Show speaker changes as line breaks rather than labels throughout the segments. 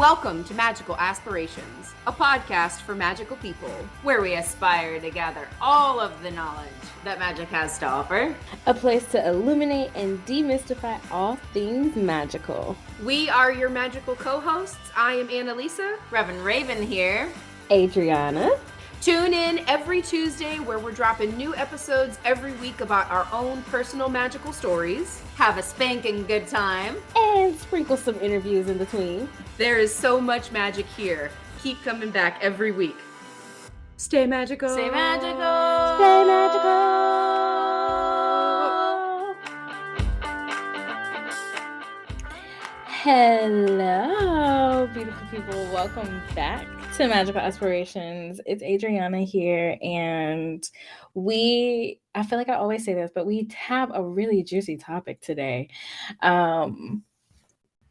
Welcome to Magical Aspirations, a podcast for magical people,
where we aspire to gather all of the knowledge that magic has to offer.
A place to illuminate and demystify all things magical.
We are your magical co-hosts. I am Annalisa.
Reverend Raven here.
Adriana.
Tune in every Tuesday where we're dropping new episodes every week about our own personal magical stories.
Have a spanking good time.
And sprinkle some interviews in between.
There is so much magic here. Keep coming back every week. Stay magical.
Stay magical.
Stay magical. Hello, beautiful people. Welcome back to Magical Aspirations. It's Adriana here, and I feel like I always say this, but we have a really juicy topic today. Reverend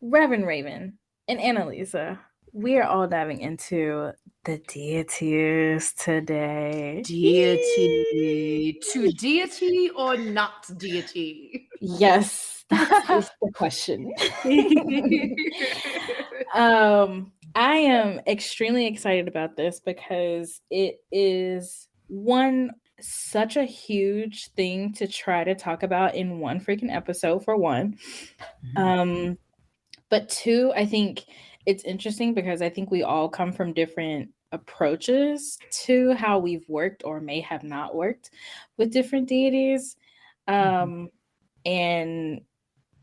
Raven and Annalisa, we are all diving into the deities today.
Deity. To deity or not deity?
Yes, that is the question. I am extremely excited about this because it is such a huge thing to try to talk about in one freaking episode, for one. But two, I think it's interesting because I think we all come from different approaches to how we've worked or may have not worked with different deities. And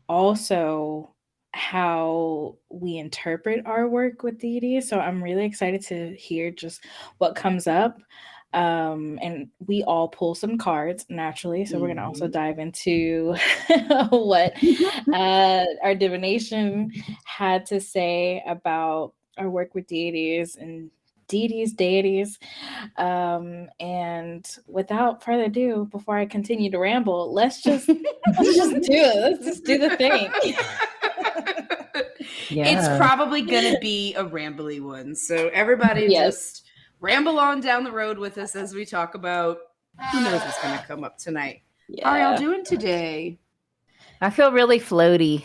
also how we interpret our work with deities. So I'm really excited to hear just what comes up. And we all pull some cards naturally. So we're going to also dive into what our divination had to say about our work with deities and deities. And without further ado, before I continue to ramble, let's just do it. Let's just do the thing.
Yeah. It's probably going to be a rambly one. So everybody just ramble on down the road with us as we talk about who knows what's going to come up tonight. Yeah. How are y'all doing today?
I feel really floaty.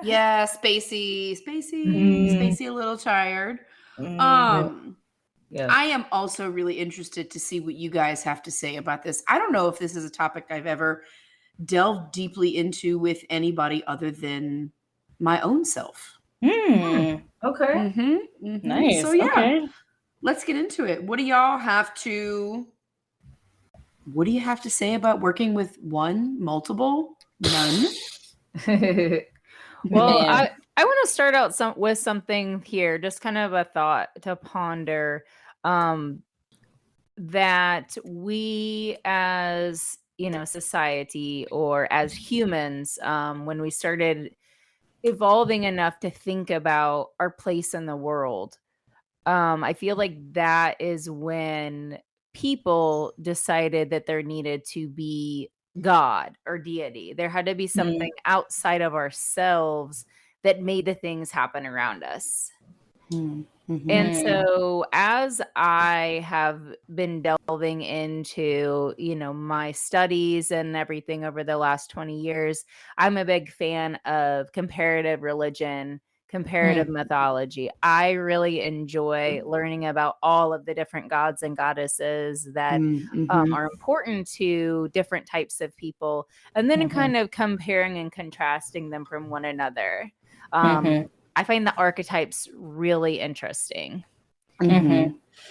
Yeah, spacey, a little tired. I am also really interested to see what you guys have to say about this. I don't know if this is a topic I've ever delved deeply into with anybody other than my own self.
Okay.
Nice. So let's get into it. What do you have to say about working with one, multiple, none?
Well, I want to start out with something here, just kind of a thought to ponder, that we as, society or as humans, when we started evolving enough to think about our place in the world, I feel like that is when people decided that there needed to be God or deity. There had to be something outside of ourselves that made the things happen around us. And so as I have been delving into, my studies and everything over the last 20 years, I'm a big fan of comparative religion, comparative mythology. I really enjoy learning about all of the different gods and goddesses that are important to different types of people, and then kind of comparing and contrasting them from one another. I find the archetypes really interesting.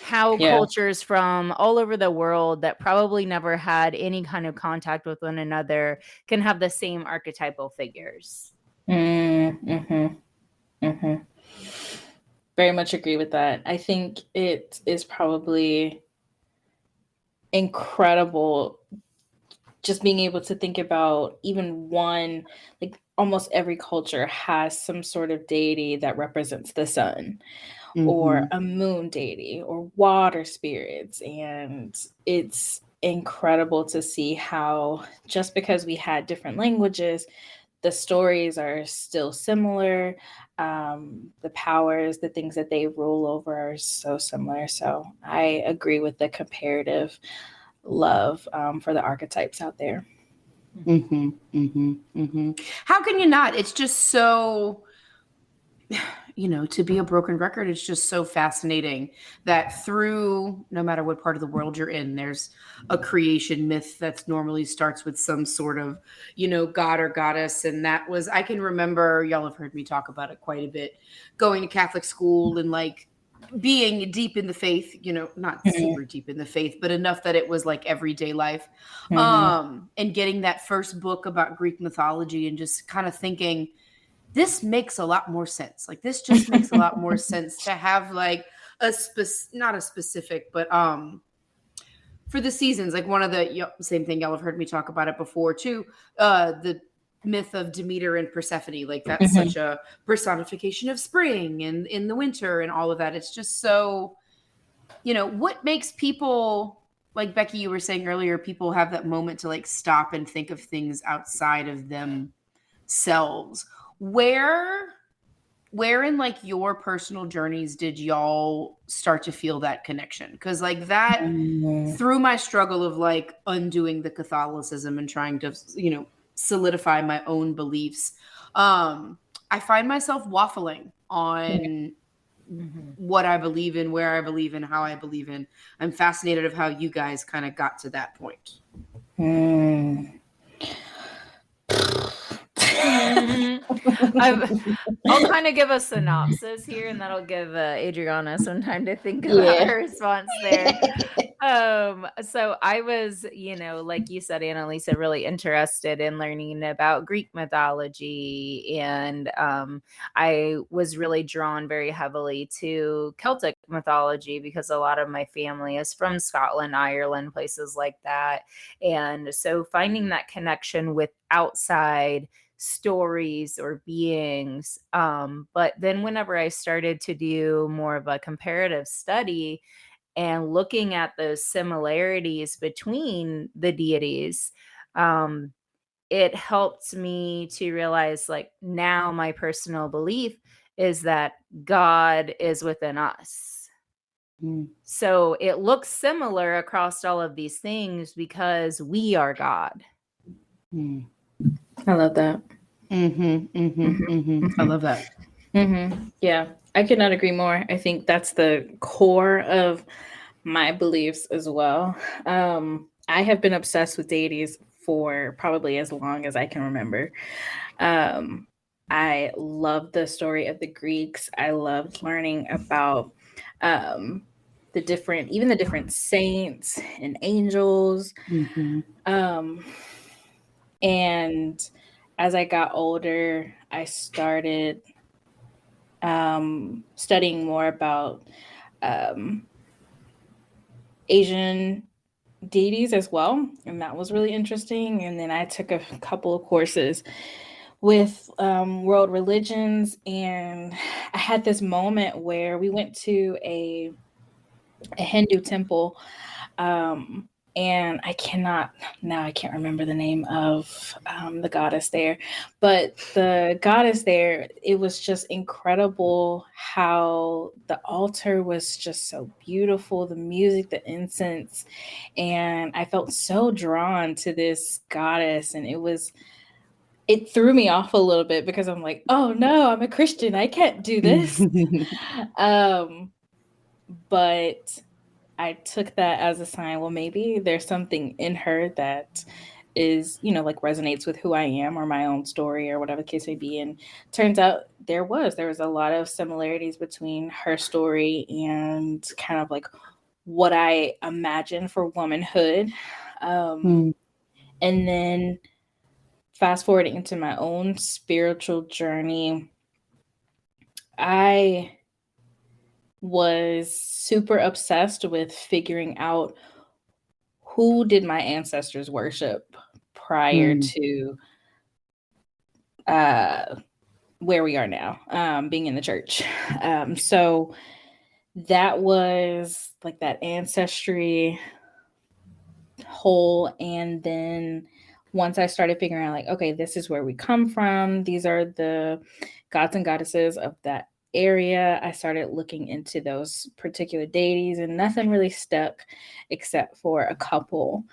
How cultures from all over the world that probably never had any kind of contact with one another can have the same archetypal figures.
Very much agree with that. I think it is probably incredible just being able to think about even one, like almost every culture has some sort of deity that represents the sun or a moon deity or water spirits. And it's incredible to see how just because we had different languages, the stories are still similar. The powers, the things that they rule over are so similar. So I agree with the comparative love for the archetypes out there.
How can you not? It's just so to be a broken record, it's just so fascinating that through no matter what part of the world you're in, there's a creation myth that normally starts with some sort of, god or goddess. And that was, I can remember, y'all have heard me talk about it quite a bit, going to Catholic school and like being deep in the faith, not super deep in the faith, but enough that it was like everyday life. And getting that first book about Greek mythology and just kind of thinking, this makes a lot more sense. Like this just makes a lot more sense to have like not a specific, but for the seasons, like one of the same thing, y'all have heard me talk about it before too. The myth of Demeter and Persephone, like that's such a personification of spring and in the winter and all of that. It's just so, what makes people, like Becky, you were saying earlier, people have that moment to like stop and think of things outside of themselves. Where in like your personal journeys did y'all start to feel that connection? Because like that, through my struggle of like undoing the Catholicism and trying to solidify my own beliefs, I find myself waffling on what I believe in, where I believe in, how I believe in. I'm fascinated of how you guys kind of got to that point.
I'll kind of give a synopsis here, and that'll give Adriana some time to think about her response there. So I was, like you said, Annalisa, really interested in learning about Greek mythology, and I was really drawn very heavily to Celtic mythology because a lot of my family is from Scotland, Ireland, places like that. And so finding that connection with outside stories or beings. But then whenever I started to do more of a comparative study and looking at those similarities between the deities, it helped me to realize, like, now my personal belief is that God is within us. So it looks similar across all of these things because we are God.
I love that.
I love that.
Yeah, I could not agree more. I think that's the core of my beliefs as well. I have been obsessed with deities for probably as long as I can remember. I love the story of the Greeks. I loved learning about the different saints and angels. And as I got older, I started studying more about Asian deities as well, and that was really interesting. And then I took a couple of courses with world religions, and I had this moment where we went to a Hindu temple, and I can't remember the name of the goddess there, but the goddess there, it was just incredible how the altar was just so beautiful, the music, the incense, and I felt so drawn to this goddess, and it threw me off a little bit because I'm like, oh no, I'm a Christian, I can't do this. But I took that as a sign, well, maybe there's something in her that is, like resonates with who I am or my own story or whatever the case may be. And turns out there was a lot of similarities between her story and kind of like what I imagine for womanhood. And then fast forwarding into my own spiritual journey, I was super obsessed with figuring out who did my ancestors worship prior to where we are now, being in the church. So that was like that ancestry whole. And then once I started figuring out, like, okay, this is where we come from, these are the gods and goddesses of that area, I started looking into those particular deities, and nothing really stuck except for a couple.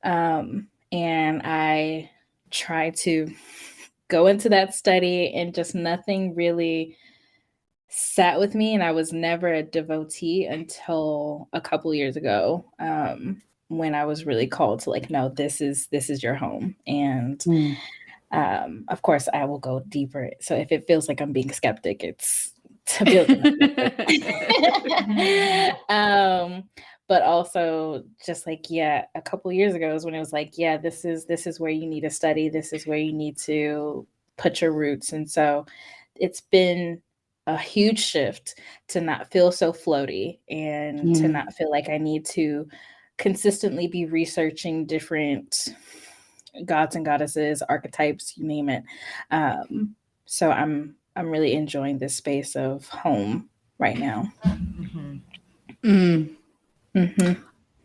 And I tried to go into that study, and just nothing really sat with me, and I was never a devotee until a couple years ago, when I was really called to like, no, this is your home. And of course I will go deeper. So if it feels like I'm being skeptic, it's to build but also just like, a couple years ago is when it was like, this is where you need to study. This is where you need to put your roots. And so it's been a huge shift to not feel so floaty and to not feel like I need to consistently be researching different gods and goddesses, archetypes, you name it. So I'm really enjoying this space of home right now.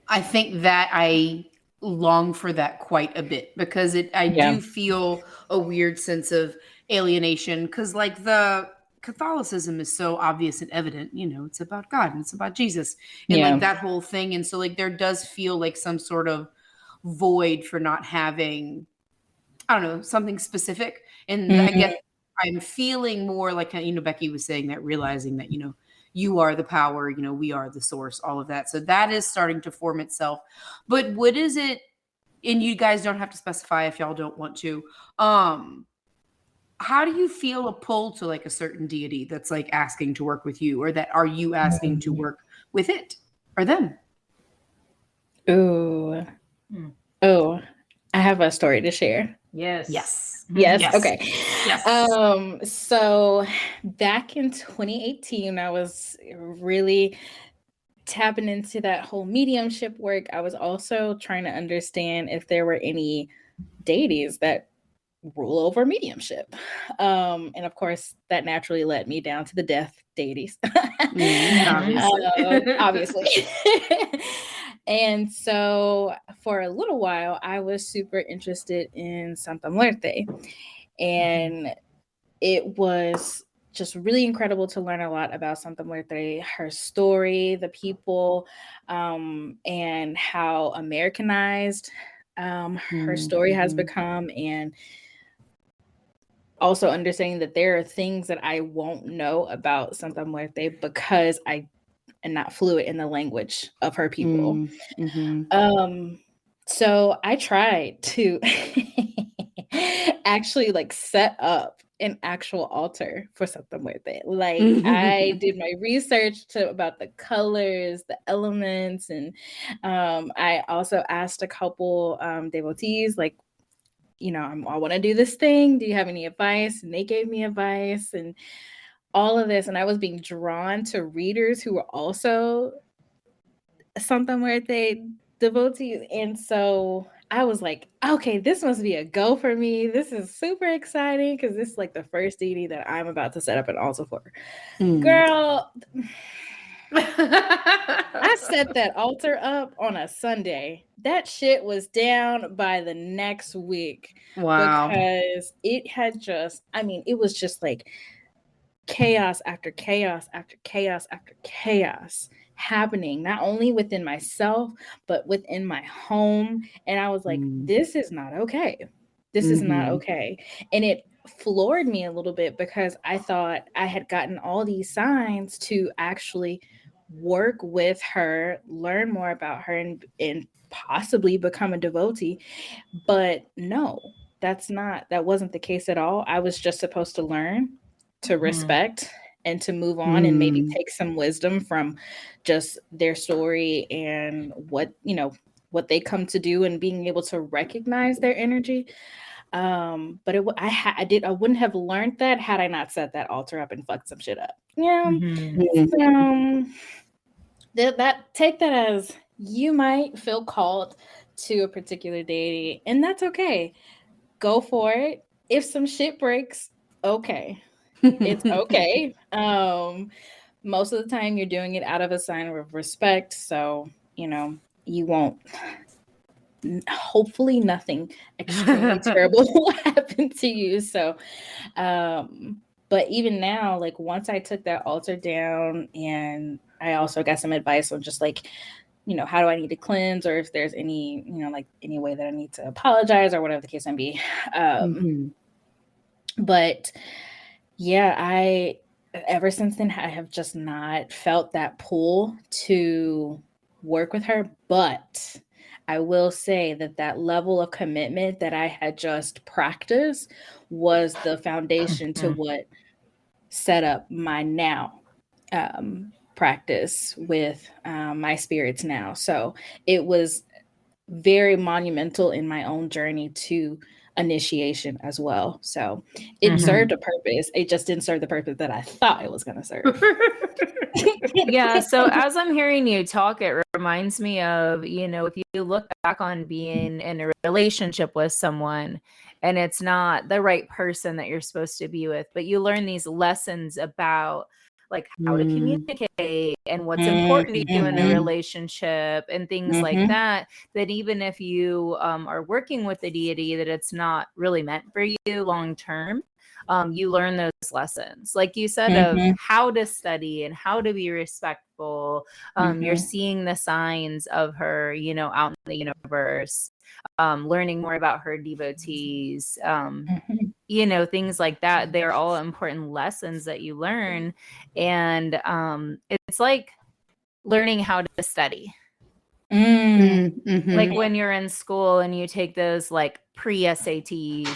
I think that I long for that quite a bit, because I do feel a weird sense of alienation, because like the Catholicism is so obvious and evident, it's about God and it's about Jesus and like that whole thing. And so like there does feel like some sort of void for not having, I don't know, something specific. And I guess I'm feeling more like, Becky was saying, that realizing that, you are the power, we are the source, all of that. So that is starting to form itself. But what is it, and you guys don't have to specify if y'all don't want to, how do you feel a pull to like a certain deity that's like asking to work with you, or that are you asking to work with it or them?
Oh, I have a story to share.
Yes.
Okay.
Yes.
So back in 2018, I was really tapping into that whole mediumship work. I was also trying to understand if there were any deities that rule over mediumship. And of course, that naturally led me down to the death deities. Obviously. And so for a little while, I was super interested in Santa Muerte. And it was just really incredible to learn a lot about Santa Muerte, her story, the people, and how Americanized her story has become, and also understanding that there are things that I won't know about Santa Muerte because I am not fluent in the language of her people. So I tried to actually like set up an actual altar for Santa Muerte. Like I did my research about the colors, the elements, and I also asked a couple devotees, like, I want to do this thing. Do you have any advice? And they gave me advice and all of this. And I was being drawn to readers who were also Santa Muerte devotees. And so I was like, okay, this must be a go for me. This is super exciting because this is like the first deity that I'm about to set up an altar for. Girl, I set that altar up on a Sunday. That shit was down by the next week.
Wow.
Because it had it was just like chaos after chaos after chaos after chaos happening, not only within myself, but within my home. And I was like, this is not okay. This is not okay. And it floored me a little bit because I thought I had gotten all these signs to actually work with her, learn more about her, and possibly become a devotee. But no, that wasn't the case at all. I was just supposed to learn, to respect, and to move on and maybe take some wisdom from just their story and what they come to do, and being able to recognize their energy. But I wouldn't have learned that had I not set that altar up and fucked some shit up. Take that as you might feel called to a particular deity, and that's okay. Go for it. If some shit breaks, okay. It's okay. Most of the time you're doing it out of a sign of respect, so you won't, hopefully nothing extremely terrible will happen to you. So but even now, like once I took that altar down, and I also got some advice on just like, how do I need to cleanse, or if there's any, like any way that I need to apologize, or whatever the case may be. But yeah, ever since then, I have just not felt that pull to work with her. But I will say that that level of commitment that I had just practiced was the foundation to what set up my now practice with my spirits now. So it was very monumental in my own journey to initiation as well. So it served a purpose. It just didn't serve the purpose that I thought it was going to serve.
Yeah. So as I'm hearing you talk, it reminds me of, if you look back on being in a relationship with someone and it's not the right person that you're supposed to be with, but you learn these lessons about like how to communicate and what's important to you in a relationship and things like that, that even if you are working with the deity, that it's not really meant for you long term. You learn those lessons, like you said, of how to study and how to be respectful. You're seeing the signs of her, out in the universe, learning more about her devotees, things like that. They're all important lessons that you learn. And it's like learning how to study. Like when you're in school and you take those like pre-SAT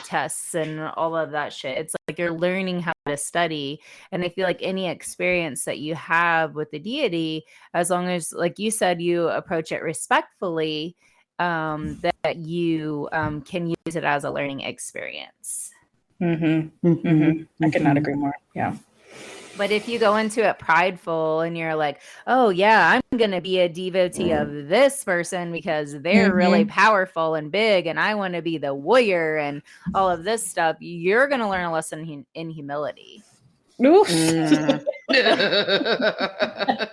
tests and all of that shit, it's like you're learning how to study. And I feel like any experience that you have with the deity, as long as, like you said, you approach it respectfully, that you can use it as a learning experience.
I could not agree more. Yeah.
But if you go into it prideful and you're like, oh, yeah, I'm going to be a devotee of this person because they're really powerful and big and I want to be the warrior and all of this stuff, you're going to learn a lesson in humility.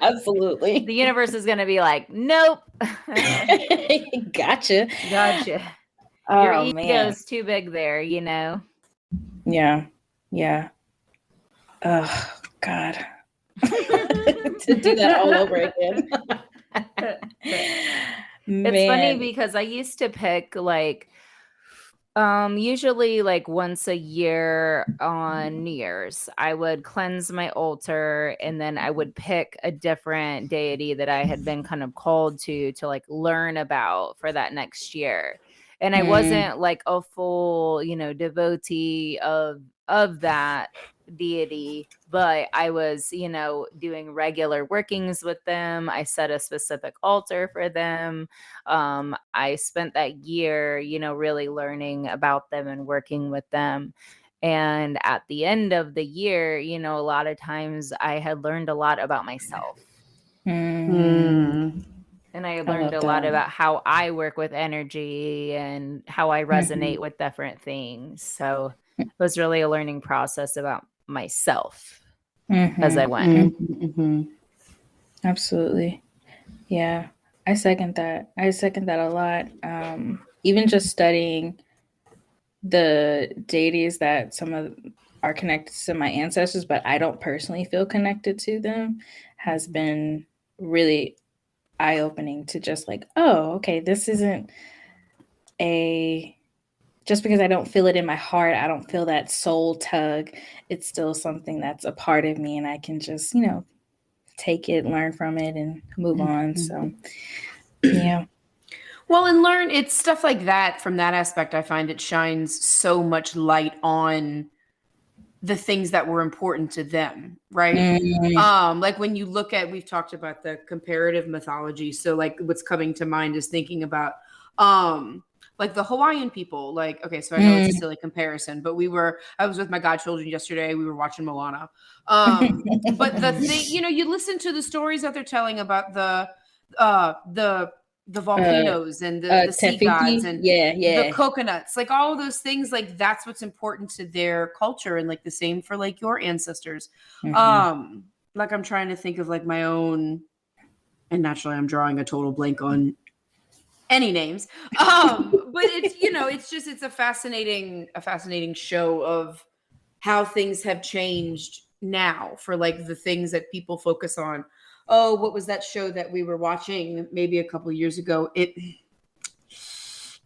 Absolutely.
The universe is going to be like, nope.
Gotcha.
Your ego is too big there,
Yeah. Oh, God. To do that all over again.
It's funny because I used to pick like usually like once a year on New Year's, I would cleanse my altar and then I would pick a different deity that I had been kind of called to like learn about for that next year. And I wasn't like a full, devotee of that deity, but I was, doing regular workings with them. I set a specific altar for them. I spent that year, really learning about them and working with them. And at the end of the year, a lot of times I had learned a lot about myself. And I learned a lot about how I work with energy and how I resonate with different things. So it was really a learning process about myself as I went.
Absolutely. Yeah. I second that a lot. Even just studying the deities that some of are connected to my ancestors, but I don't personally feel connected to them, has been really eye-opening to just like, oh, okay, this isn't just because I don't feel it in my heart, I don't feel that soul tug. It's still something that's a part of me and I can just, take it, learn from it and move on. So, yeah.
Well, and learn, it's stuff like that. From that aspect, I find it shines so much light on the things that were important to them, right? Like when you look at, we've talked about the comparative mythology. So like what's coming to mind is thinking about like the Hawaiian people. Like, okay, so I know it's a silly comparison, but I was with my godchildren yesterday. We were watching Moana. But the thing, you listen to the stories that they're telling about the volcanoes and the sea gods and the coconuts, like all of those things, like that's what's important to their culture. And like the same for like your ancestors. Like I'm trying to think of like my own, and naturally I'm drawing a total blank on any names. But it's, it's a fascinating show of how things have changed now for like the things that people focus on. Oh, what was that show that we were watching maybe a couple of years ago? The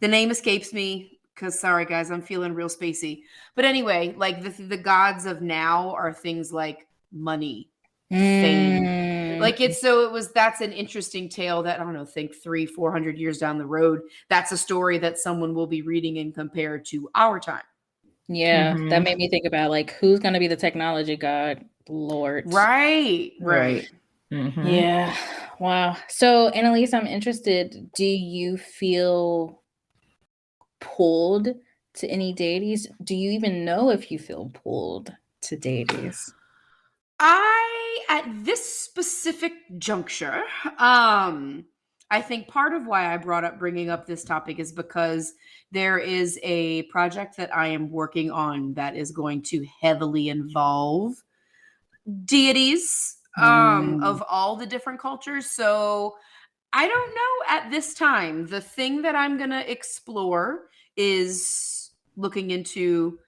name escapes me because, sorry guys, I'm feeling real spacey. But anyway, like the gods of now are things like money, fame. Like that's an interesting tale that, I don't know, think 300-400 years down the road, that's a story that someone will be reading and compare to our time.
Yeah, that made me think about like, who's going to be the technology god? Lord.
Right.
Yeah. Wow. So, Annalise, I'm interested. Do you feel pulled to any deities? Do you even know if you feel pulled to deities?
At this specific juncture, I think part of why I bringing up this topic is because there is a project that I am working on that is going to heavily involve deities of all the different cultures. So I don't know at this time. The thing that I'm going to explore is looking into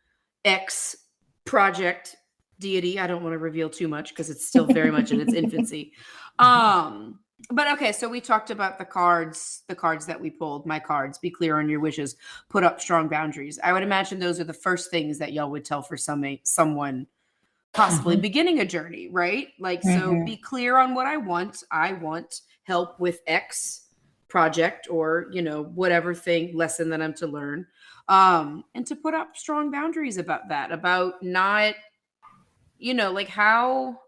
X project deity. I don't want to reveal too much because it's still very much in its infancy. But okay, so we talked about the cards that we pulled, my cards, be clear on your wishes, put up strong boundaries. I would imagine those are the first things that y'all would tell for someone possibly beginning a journey, right? Like, so be clear on what I want. I want help with X project or, whatever lesson that I'm to learn. And to put up strong boundaries about that, about not, like how,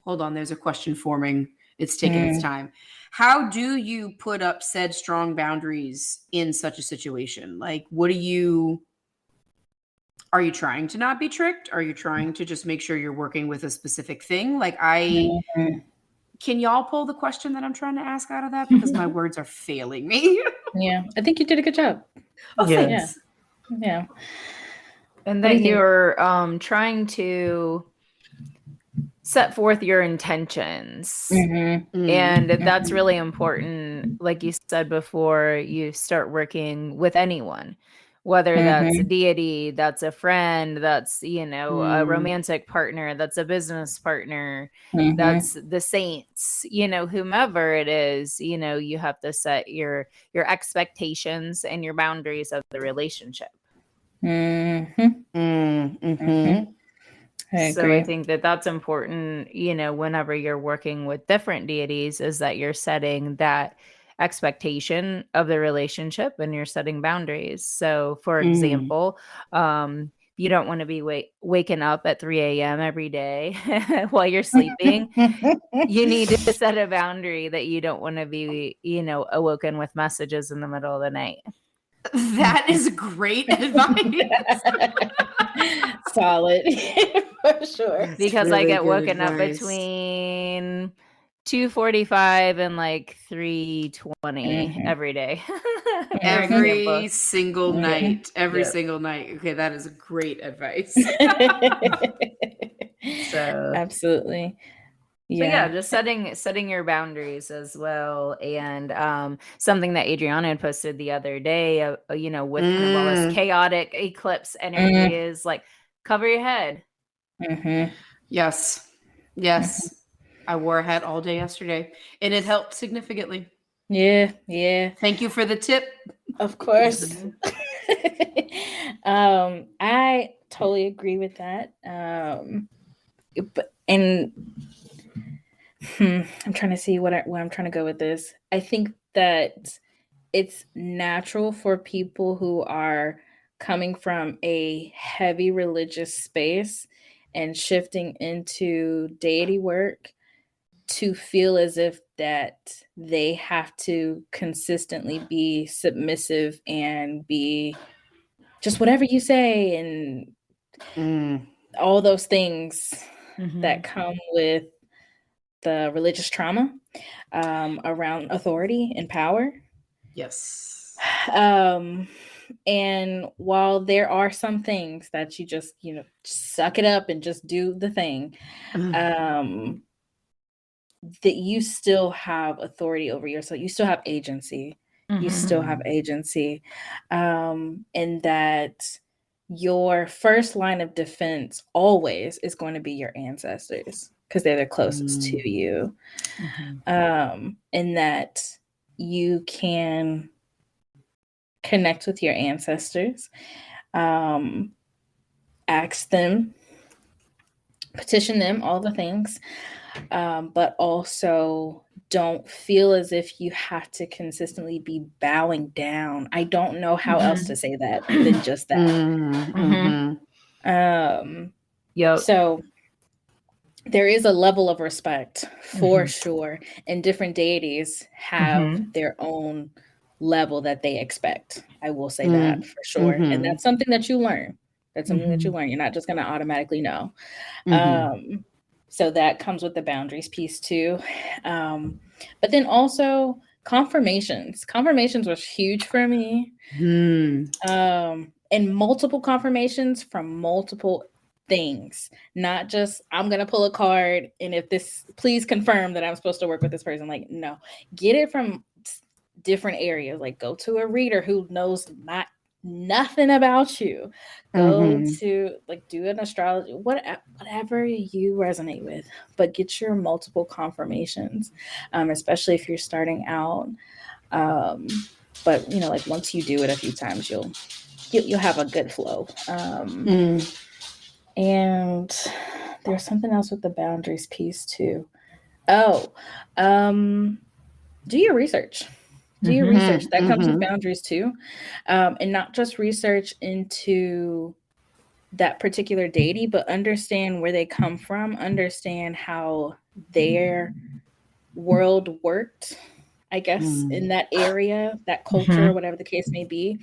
hold on, there's a question forming. It's taking its time. How do you put up said strong boundaries in such a situation? Like, are you trying to not be tricked? Are you trying to just make sure you're working with a specific thing? Like can y'all pull the question that I'm trying to ask out of that? Because my words are failing me.
Yeah, I think you did a good job.
Oh, thanks.
Yeah.
And then you're trying to set forth your intentions. And that's really important. Like you said before, you start working with anyone, whether that's a deity, that's a friend, that's, a romantic partner, that's a business partner, that's the saints, whomever it is, you have to set your expectations and your boundaries of the relationship. I think that's important, whenever you're working with different deities, is that you're setting that expectation of the relationship and you're setting boundaries. So, for example, you don't want to be waking up at 3 a.m. every day while you're sleeping. You need to set a boundary that you don't want to be, awoken with messages in the middle of the night.
That is great advice.
Solid. For sure.
Because really I get woken up between 2:45 and like 3:20 every day.
Every single night. Every single night. Okay, that is great advice.
So absolutely.
Yeah. So just setting your boundaries as well. And something that Adriana had posted the other day, with kind of all this chaotic eclipse energy is like, cover your head.
Yes. I wore a hat all day yesterday and it helped significantly.
Yeah.
Thank you for the tip.
Of course. I totally agree with that. I'm trying to see where I'm trying to go with this. I think that it's natural for people who are coming from a heavy religious space and shifting into deity work to feel as if that they have to consistently be submissive and be just whatever you say and all those things that come with the religious trauma around authority and power.
Yes.
And while there are some things that you just, suck it up and just do the thing, that you still have authority over yourself. You still have agency. You still have agency. And that your first line of defense always is going to be your ancestors because they're the closest to you. And that you can connect with your ancestors, ask them petition them, all the things, but also don't feel as if you have to consistently be bowing down. I don't know how else to say that than just that. So there is a level of respect for sure, and different deities have their own level that they expect. I will say that for sure. And that's something that you learn. That's something that you learn. You're not just going to automatically know. So that comes with the boundaries piece too. But then also confirmations. Confirmations was huge for me. And multiple confirmations from multiple things, not just I'm going to pull a card and if this, please confirm that I'm supposed to work with this person. Like, no, get it from different areas. Like go to a reader who knows nothing about you. Go to like do an astrology, whatever you resonate with, but get your multiple confirmations, especially if you're starting out. But you know, like once you do it a few times, you'll have a good flow. And there's something else with the boundaries piece too. Do your research. Do your research. That comes with boundaries too. And not just research into that particular deity, but understand where they come from, understand how their world worked, I guess, in that area, that culture, whatever the case may be.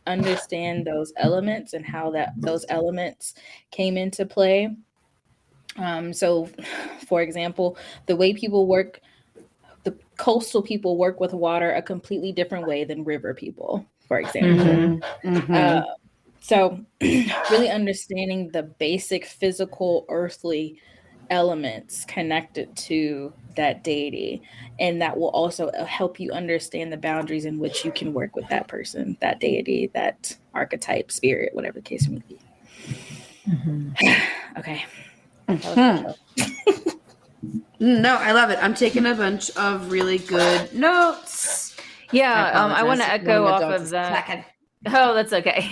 Understand those elements and how those elements came into play. So, for example, the way people work, the coastal people work with water a completely different way than river people, for example. So really understanding the basic physical earthly elements connected to that deity, and that will also help you understand the boundaries in which you can work with that person, that deity, that archetype, spirit, whatever the case may be. Okay.
No, I love it. I'm taking a bunch of really good notes.
I want to echo off of that. Oh, that's okay.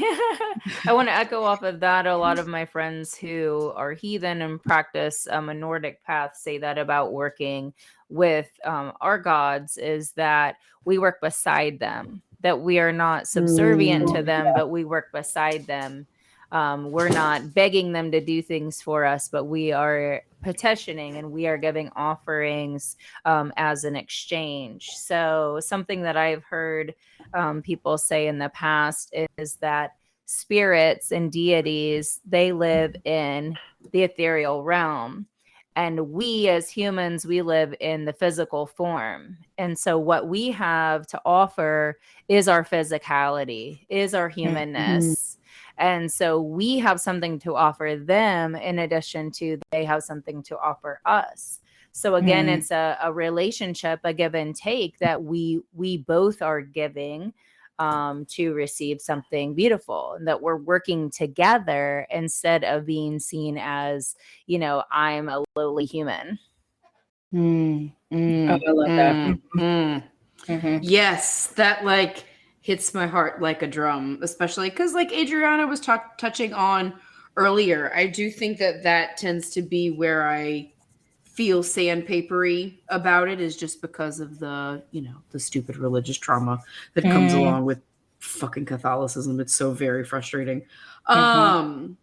I want to echo off of that. A lot of my friends who are heathen and practice a Nordic path say that about working with our gods, is that we work beside them, that we are not subservient to them, but we work beside them. We're not begging them to do things for us, but we are petitioning and we are giving offerings as an exchange. So something that I've heard people say in the past is that spirits and deities, they live in the ethereal realm. And we as humans, we live in the physical form. And so what we have to offer is our physicality, is our humanness. And so we have something to offer them in addition to they have something to offer us. So again, it's a relationship, a give and take that we both are giving to receive something beautiful, and that we're working together instead of being seen as, you know, I'm a lowly human.
I love that.
Yes, that like hits my heart like a drum, especially because like Adriana was touching on earlier. I do think that tends to be where I feel sandpapery about it, is just because of the, you know, the stupid religious trauma that comes along with fucking Catholicism. It's so very frustrating.
So I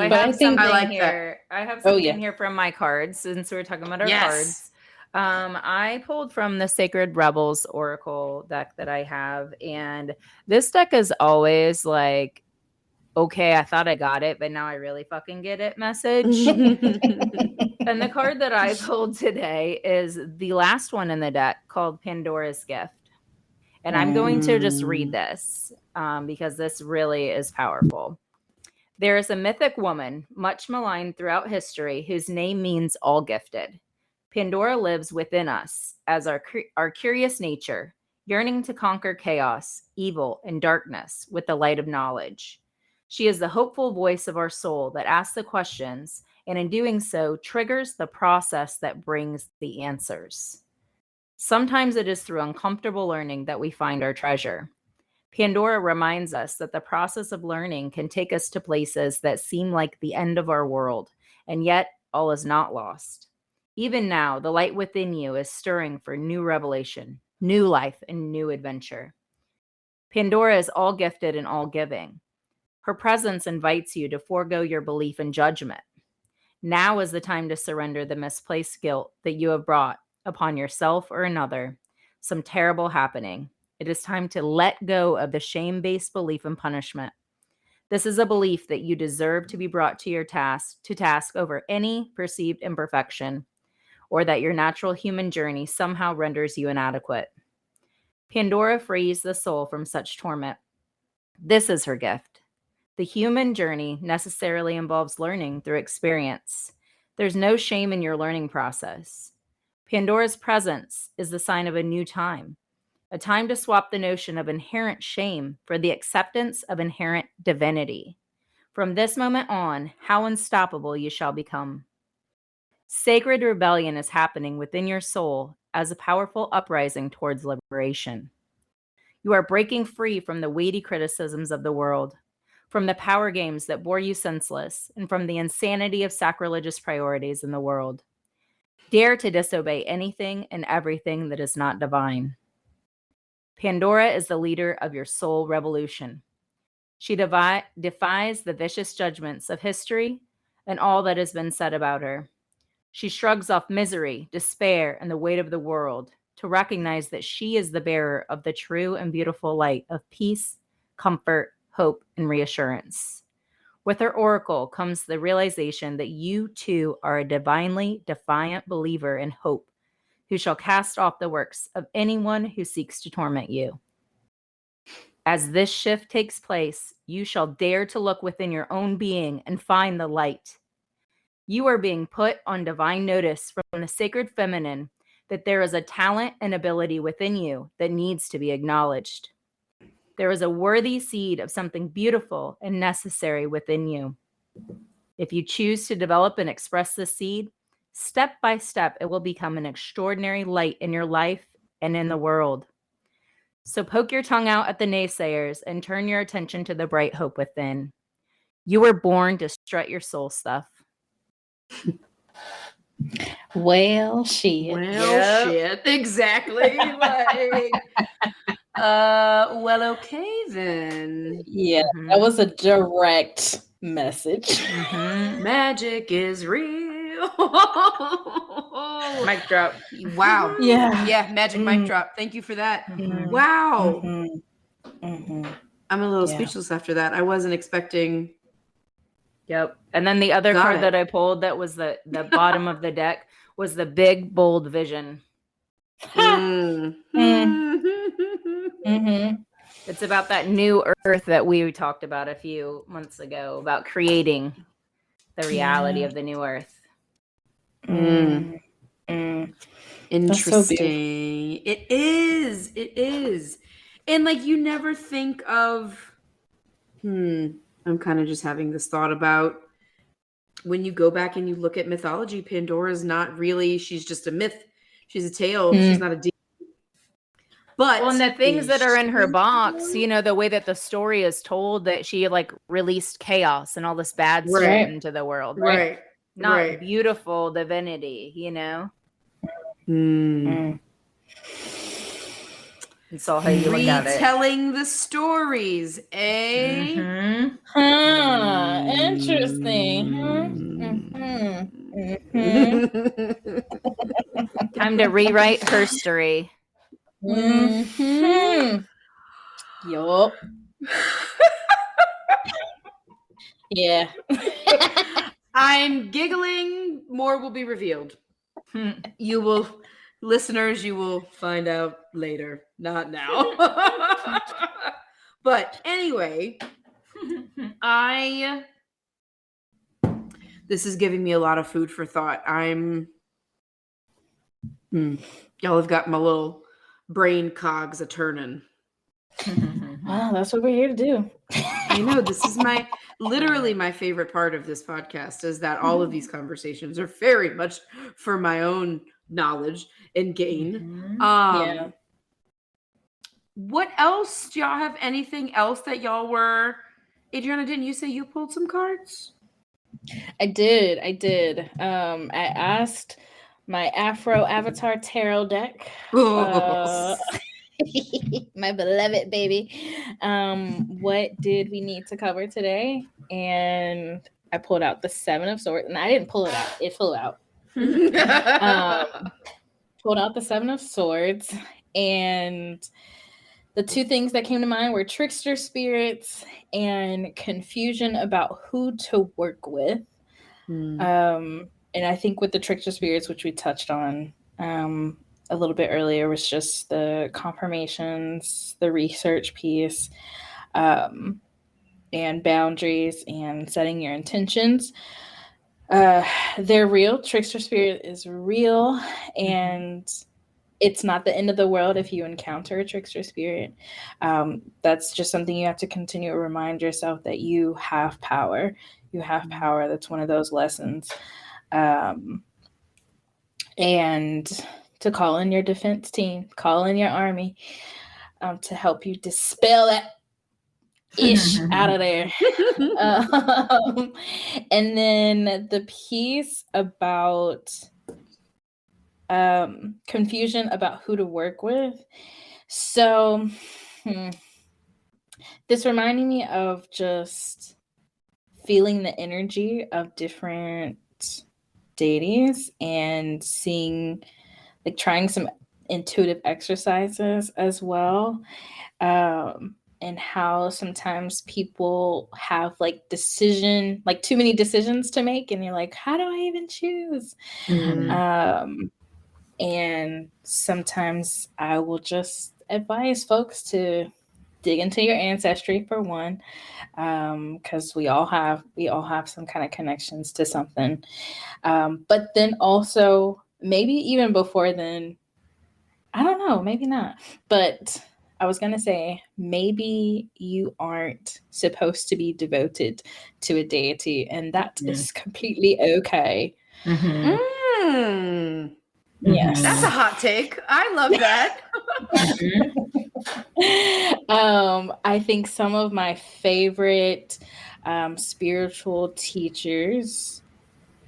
have something here. I have something here from my cards, since we're talking about our cards. I pulled from the Sacred Rebels Oracle deck that I have, and this deck is always like, okay, I thought I got it, but now I really fucking get it message. And the card that I pulled today is the last one in the deck, called Pandora's Gift. And I'm going to just read this because this really is powerful. There is a mythic woman, much maligned throughout history, whose name means all gifted. Pandora lives within us as our curious nature, yearning to conquer chaos, evil, and darkness with the light of knowledge. She is the hopeful voice of our soul that asks the questions, and in doing so, triggers the process that brings the answers. Sometimes it is through uncomfortable learning that we find our treasure. Pandora reminds us that the process of learning can take us to places that seem like the end of our world, and yet all is not lost. Even now, the light within you is stirring for new revelation, new life, and new adventure. Pandora is all gifted and all giving. Her presence invites you to forego your belief in judgment. Now is the time to surrender the misplaced guilt that you have brought upon yourself or another, some terrible happening. It is time to let go of the shame-based belief in punishment. This is a belief that you deserve to be brought to task over any perceived imperfection, or that your natural human journey somehow renders you inadequate. Pandora frees the soul from such torment. This is her gift. The human journey necessarily involves learning through experience. There's no shame in your learning process. Pandora's presence is the sign of a new time, a time to swap the notion of inherent shame for the acceptance of inherent divinity. From this moment on, how unstoppable you shall become. Sacred rebellion is happening within your soul as a powerful uprising towards liberation. You are breaking free from the weighty criticisms of the world, from the power games that bore you senseless, and from the insanity of sacrilegious priorities in the world. Dare to disobey anything and everything that is not divine. Pandora is the leader of your soul revolution. She defies the vicious judgments of history and all that has been said about her. She shrugs off misery, despair, and the weight of the world to recognize that she is the bearer of the true and beautiful light of peace, comfort, hope, and reassurance. With her oracle comes the realization that you too are a divinely defiant believer in hope, who shall cast off the works of anyone who seeks to torment you. As this shift takes place, you shall dare to look within your own being and find the light. You are being put on divine notice from the sacred feminine that there is a talent and ability within you that needs to be acknowledged. There is a worthy seed of something beautiful and necessary within you. If you choose to develop and express this seed, step by step, it will become an extraordinary light in your life and in the world. So poke your tongue out at the naysayers and turn your attention to the bright hope within. You were born to strut your soul stuff.
Well, shit.
Well, shit. Exactly. Well, okay then.
Yeah, that was a direct message.
Magic is real.
Mic drop.
Wow.
Yeah.
Magic mic drop. Thank you for that. Wow. I'm a little speechless after that. I wasn't expecting.
Yep. And then the other card that I pulled that was the bottom of the deck was the big, bold vision. It's about that new earth that we talked about a few months ago, about creating the reality of the new earth.
Interesting. So it is. And like you never think of I'm kind of just having this thought about when you go back and you look at mythology, Pandora's not really, she's just a myth. She's a tale. She's not a deity. But
and the things that are in her box, you know, the way that the story is told, that she like released chaos and all this bad stuff into the world, right? Not beautiful divinity, you know. It's all how you look at it.
Retelling the stories, eh?
Interesting.
Time to rewrite her story.
Yup. Yeah.
I'm giggling. More will be revealed. Listeners, you will find out later. Not now. But anyway, this is giving me a lot of food for thought. Y'all have got my little brain cogs a turning.
Well, that's what we're here to do.
I know, this is literally my favorite part of this podcast, is that all of these conversations are very much for my own knowledge and gain. What else? Do y'all have anything else that y'all were? Adriana, didn't you say you pulled some cards?
I did. I asked my Afro Avatar tarot deck. My beloved baby. What did we need to cover today? And I pulled out the Seven of Swords. And I didn't pull it out. It flew out. Pulled out the Seven of Swords. And the two things that came to mind were trickster spirits and confusion about who to work with. And I think with the trickster spirits, which we touched on a little bit earlier, was just the confirmations, the research piece, and boundaries and setting your intentions. They're real. Trickster spirit is real, and it's not the end of the world if you encounter a trickster spirit. That's just something you have to continue to remind yourself that you have power. You have power. That's one of those lessons. And to call in your defense team, call in your army to help you dispel that ish out of there. And then the piece about confusion about who to work with. So this reminded me of just feeling the energy of different deities and seeing, like, trying some intuitive exercises as well. And how sometimes people have like too many decisions to make, and you're like, how do I even choose? And sometimes I will just advise folks to dig into your ancestry for one, because we all have some kind of connections to something. But then also maybe even before then, I don't know, maybe not. But I was going to say, maybe you aren't supposed to be devoted to a deity, and that is completely okay.
Yes. That's a hot take. I love that.
I think some of my favorite spiritual teachers,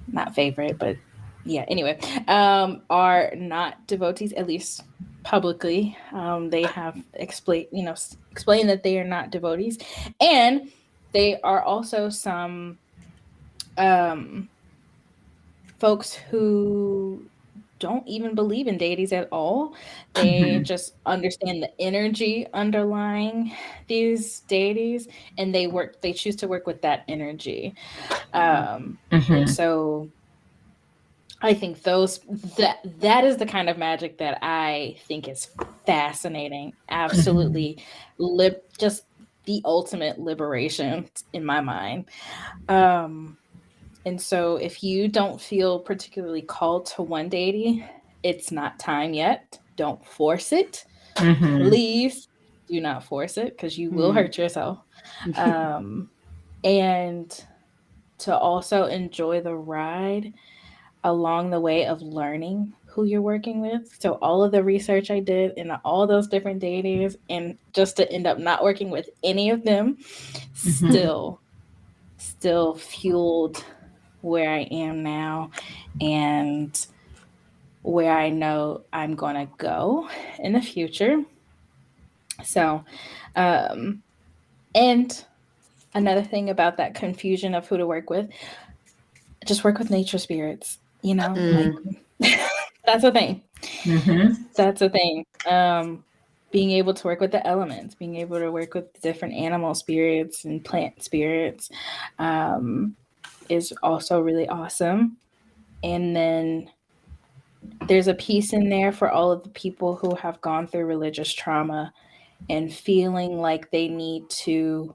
not favorite, but yeah, anyway, are not devotees, at least publicly. They have explained that they are not devotees, and they are also some folks who don't even believe in deities at all. They just understand the energy underlying these deities, and they choose to work with that energy. And so I think that is the kind of magic that I think is fascinating. Absolutely. Just the ultimate liberation in my mind. And so if you don't feel particularly called to one deity, it's not time yet. Don't force it. Please do not force it, because you will hurt yourself. And to also enjoy the ride along the way of learning who you're working with. So all of the research I did in all those different deities, and just to end up not working with any of them, still fueled where I am now and where I know I'm going to go in the future. So, and another thing about that confusion of who to work with, just work with nature spirits, like that's a thing. That's a thing. Being able to work with the elements, being able to work with different animal spirits and plant spirits, is also really awesome. And then there's a piece in there for all of the people who have gone through religious trauma and feeling like they need to.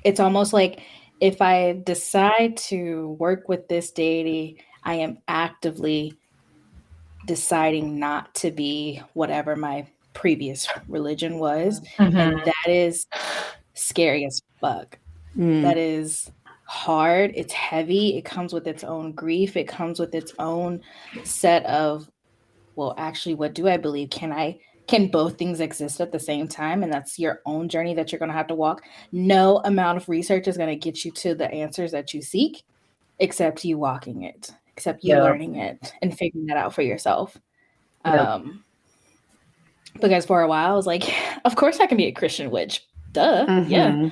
It's almost like, if I decide to work with this deity, I am actively deciding not to be whatever my previous religion was. And that is scary as fuck. That is hard. It's heavy. It comes with its own grief. It comes with its own set of, well, actually, what do I believe? Can I can both things exist at the same time? And that's your own journey that you're going to have to walk. No amount of research is going to get you to the answers that you seek, except you walking it, except you learning it and figuring that out for yourself. Because for a while I was like, of course I can be a Christian witch. Duh. Yeah.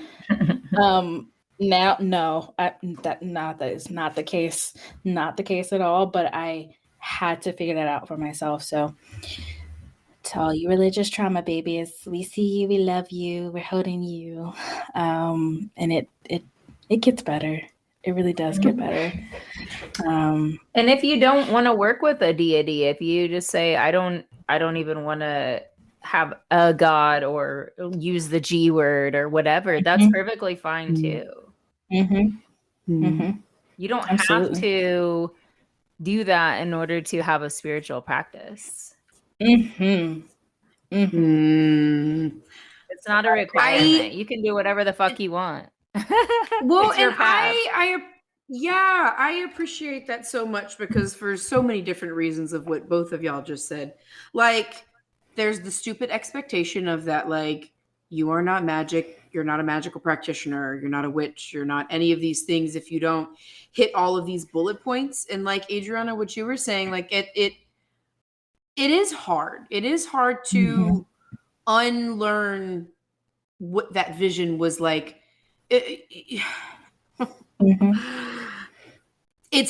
Now, no, that is not the case. Not the case at all. But I had to figure that out for myself. So to all you religious trauma babies, we see you, we love you, we're holding you. And it gets better. It really does get better.
And if you don't want to work with a deity, if you just say, I don't even want to have a god or use the G word or whatever, that's perfectly fine too. You don't have to do that in order to have a spiritual practice. It's not a requirement. You can do whatever the fuck you want.
Well, and I appreciate that so much, because for so many different reasons of what both of y'all just said, like, there's the stupid expectation of that, like, you are not magic, you're not a magical practitioner, you're not a witch, you're not any of these things if you don't hit all of these bullet points. And like Adriana, what you were saying, like it is hard. It is hard to unlearn what that vision was like. It's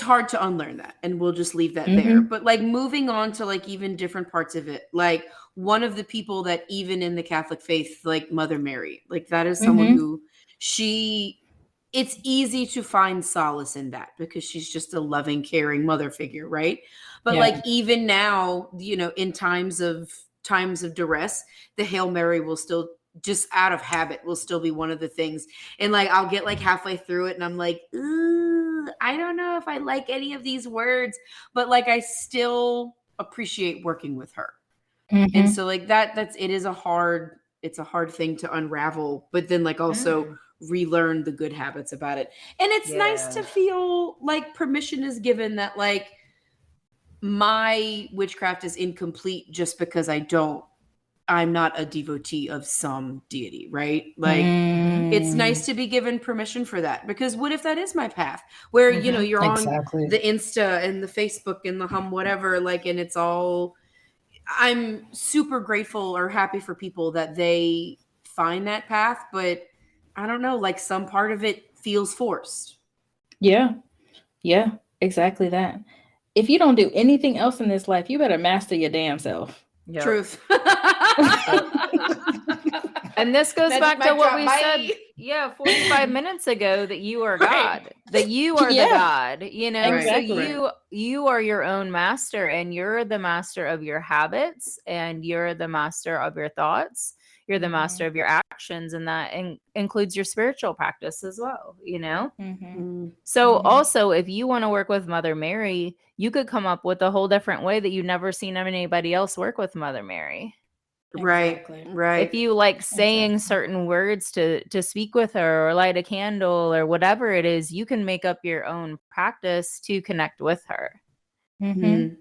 hard to unlearn that, and we'll just leave that there. But like moving on to like even different parts of it, like one of the people that even in the Catholic faith, like Mother Mary, like that is someone who it's easy to find solace in that, because she's just a loving, caring mother figure, right? But like even now, you know, in times of duress, the Hail Mary will still, just out of habit, will still be one of the things. And like I'll get like halfway through it and I'm like, I don't know if I like any of these words, but like I still appreciate working with her. And so like it's a hard thing to unravel, but then like also relearn the good habits about it. And it's nice to feel like permission is given that like my witchcraft is incomplete just because I'm not a devotee of some deity, right? Like it's nice to be given permission for that, because what if that is my path, where you know you're on the Insta and the Facebook and the whatever, like, and it's all, I'm super grateful or happy for people that they find that path, but I don't know, like some part of it feels forced.
Yeah, exactly that. If you don't do anything else in this life, you better master your damn self.
Yep. Truth.
And this goes back to what we said 45 minutes ago, that you are God, that you are the God, you know. Exactly. So you are your own master, and you're the master of your habits, and you're the master of your thoughts, you're the master of your actions, and that includes your spiritual practice as well, you know. So also, if you want to work with Mother Mary, you could come up with a whole different way that you've never seen anybody else work with Mother Mary.
Right.
If you like saying certain words to speak with her, or light a candle, or whatever it is, you can make up your own practice to connect with her.
And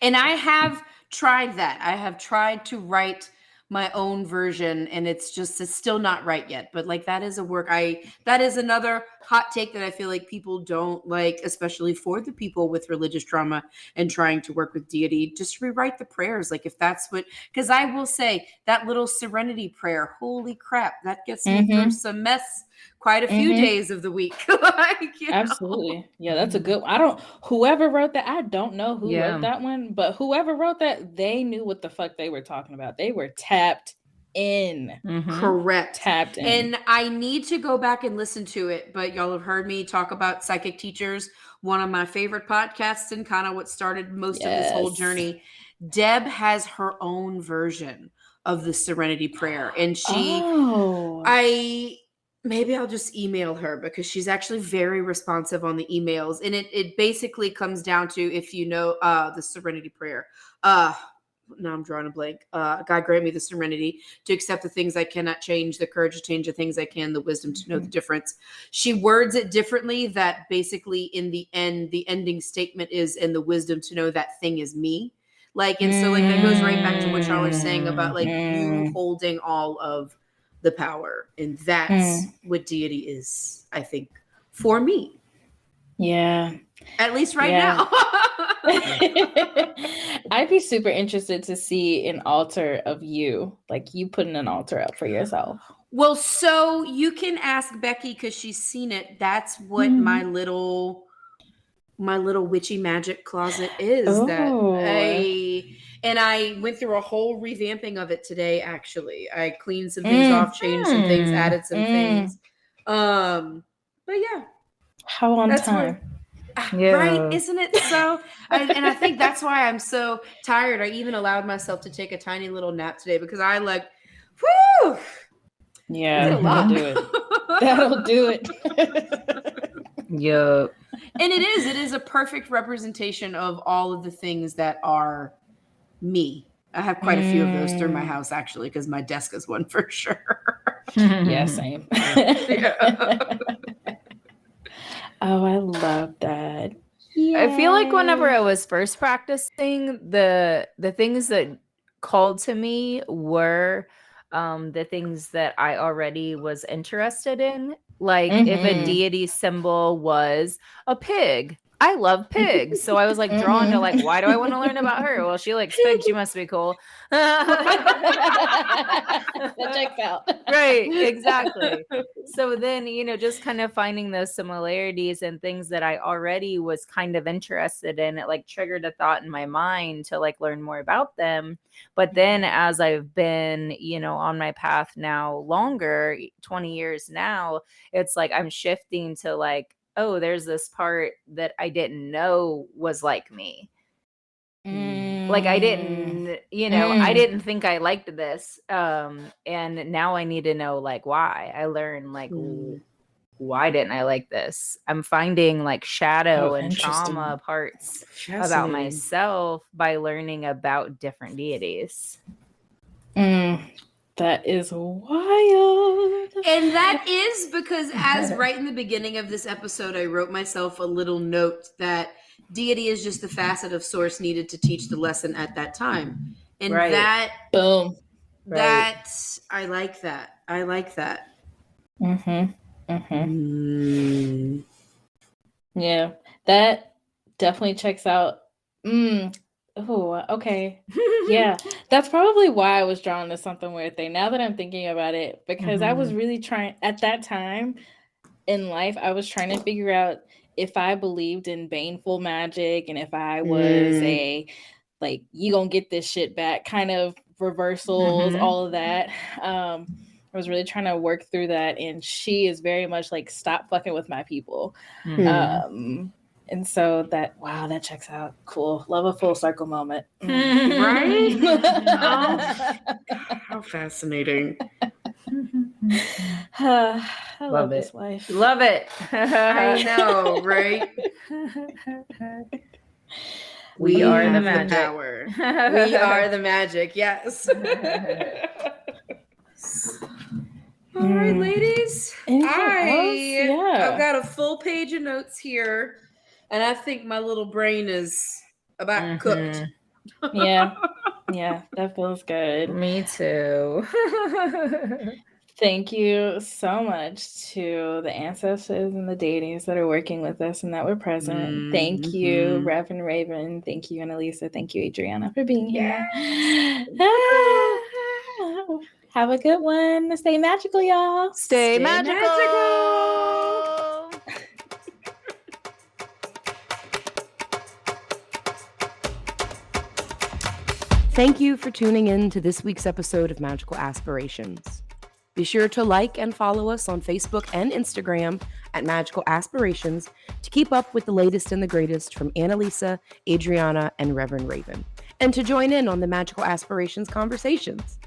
I have tried that. I have tried to write my own version, and it's still not right yet, but like that is that is another hot take that I feel like people don't like, especially for the people with religious trauma and trying to work with deity, just rewrite the prayers. Like if that's what, because I will say that little serenity prayer, holy crap, that gets me through some mess quite a few days of the week. Like,
absolutely. Yeah, that's a good one. Whoever wrote that, I don't know who wrote that one, but whoever wrote that, they knew what the fuck they were talking about. They were tapped in.
Correct.
Tapped in.
And I need to go back and listen to it, but y'all have heard me talk about Psychic Teachers, one of my favorite podcasts and kind of what started most of this whole journey. Deb has her own version of the Serenity Prayer, and maybe I'll just email her, because she's actually very responsive on the emails. And it basically comes down to, if you know the Serenity Prayer. Now I'm drawing a blank. God grant me the serenity to accept the things I cannot change, the courage to change the things I can, the wisdom to know the difference. She words it differently, that basically in the end, the ending statement is, and the wisdom to know that thing is me. Like, and so like that goes right back to what y'all are saying about like you holding all of the power. And that's what deity is, I think, for me.
Yeah.
At least right now.
I'd be super interested to see an altar of you, like you putting an altar up for yourself.
Well, so you can ask Becky because she's seen it. That's what my little witchy magic closet is. And I went through a whole revamping of it today. Actually, I cleaned some things off, changed some things, added some things. But yeah,
how on time.
Right, isn't it? So, and I think that's why I'm so tired. I even allowed myself to take a tiny little nap today because I like, whoo.
Yeah, that'll do it. That'll do it.
Yup.
And it is a perfect representation of all of the things that are me. I have quite a few of those through my house, actually, because my desk is one for sure.
Yeah, same. Oh, I love that.
Yeah. I feel like whenever I was first practicing, the things that called to me were the things that I already was interested in. Like if a deity symbol was a pig, I love pigs. So I was like drawn to like, why do I want to learn about her? Well, she likes pigs. She must be cool.
That checks out.
Right, exactly. So then, just kind of finding those similarities and things that I already was kind of interested in, it like triggered a thought in my mind to like learn more about them. But then as I've been, on my path now longer, 20 years now, it's like I'm shifting to like, oh, there's this part that I didn't know was like me. Like I didn't, I didn't think I liked this. And now I need to know like why. I learned like why didn't I like this? I'm finding like shadow and trauma parts about myself by learning about different deities.
That is wild.
And that is because as right in the beginning of this episode, I wrote myself a little note that deity is just the facet of source needed to teach the lesson at that time. And that,
boom.
That, I like that. I like that.
Yeah, that definitely checks out. Oh, okay. Yeah, that's probably why I was drawn to something weird thing. Now that I'm thinking about it, because I was really trying at that time in life, I was trying to figure out if I believed in baneful magic and if I was a like you gonna get this shit back kind of reversals, all of that. I was really trying to work through that, and she is very much like stop fucking with my people. And so that checks out. Cool. Love a full circle moment.
Right? How fascinating.
I love this life.
Love it.
I know, right?
We are the magic.
Power. We are the magic. Yes. All right, ladies. I've got a full page of notes here. And I think my little brain is about cooked.
Yeah, that feels good.
Me too.
Thank you so much to the ancestors and the deities that are working with us and that were present. Thank you, Reverend Raven. Thank you, Annalisa. Thank you, Adriana, for being here. Have a good one. Stay magical, y'all.
Stay magical.
Thank you for tuning in to this week's episode of Magical Aspirations. Be sure to like and follow us on Facebook and Instagram at Magical Aspirations to keep up with the latest and the greatest from Annalisa, Adriana, and Reverend Raven, and to join in on the Magical Aspirations conversations.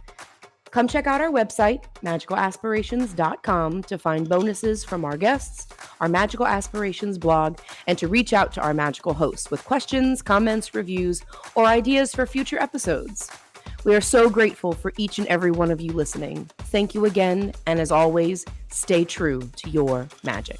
Come check out our website, magicalaspirations.com, to find bonuses from our guests, our Magical Aspirations blog, and to reach out to our magical hosts with questions, comments, reviews, or ideas for future episodes. We are so grateful for each and every one of you listening. Thank you again, and as always, stay true to your magic.